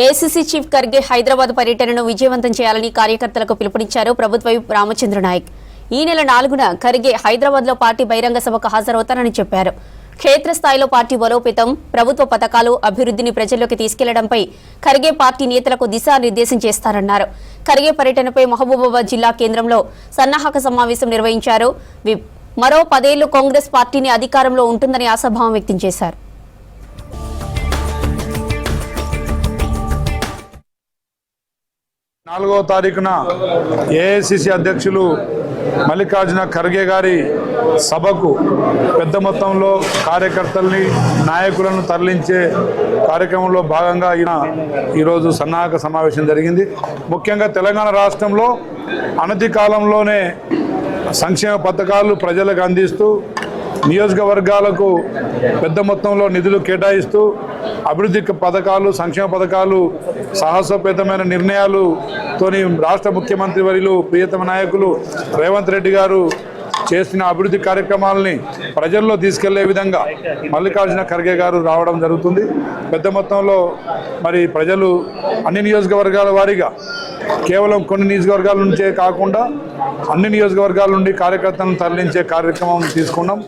AICC chief Kharge Hyderabad పర్యటనను విజయవంతం చేయాలని కార్యకర్తలకు పిలుపునిచ్చారు ప్రభుత్వ విప్ రామచంద్ర నాయక్. ఈ నెల 4న ఖర్గే హైదరాబాద్ లో పార్టీ బహిరంగ సభకు హాజరవుతారని చెప్పారు. క్షేత్రస్థాయిలో పార్టీ బలోపేతం, ప్రభుత్వ పథకాలు, అభివృద్ధిని ప్రజల్లోకి తీసుకెళ్లడంపై ఖర్గే పార్టీ నేతలకు దిశానిర్దేశం చేస్తారన్నారు. ఖర్గే పర్యటనపై మహబూబాబాద్ జిల్లా కేంద్రంలో సన్నాహక సమావేశం నిర్వహించారు. విప్ మరో 10 ఏళ్లు కాంగ్రెస్ పార్టీని అధికారంలో ఉంటుందని ఆశాభావం వ్యక్తం చేశారు. 4వ తారీఖున ఏఐసీసీ అధ్యక్షులు మల్లికార్జున ఖర్గే గారి సభకు పెద్ద మొత్తంలో కార్యకర్తల్ని, నాయకులను తరలించే కార్యక్రమంలో భాగంగా ఈరోజు సన్నాహక సమావేశం జరిగింది. ముఖ్యంగా తెలంగాణ రాష్ట్రంలో అనతి కాలంలోనే సంక్షేమ పథకాలు ప్రజలకు అందిస్తూ, నియోజకవర్గాలకు పెద్ద మొత్తంలో నిధులు కేటాయిస్తూ, అభివృద్ధి పథకాలు, సంక్షేమ పథకాలు, సాహసోపేతమైన నిర్ణయాలతోని రాష్ట్ర ముఖ్యమంత్రి వర్యులు ప్రియతమ నాయకులు రేవంత్ రెడ్డి గారు చేసిన అభివృద్ధి కార్యక్రమాలని ప్రజల్లో తీసుకెళ్లే విధంగా మల్లికార్జున ఖర్గే గారు రావడం జరుగుతుంది. పెద్ద మొత్తంలో మరి ప్రజలు అన్ని నియోజకవర్గాల వారీగా, కేవలం కొన్ని నియోజకవర్గాల నుంచే కాకుండా అన్ని నియోజకవర్గాల నుండి కార్యకర్తలను తరలించే కార్యక్రమం తీసుకున్నాం.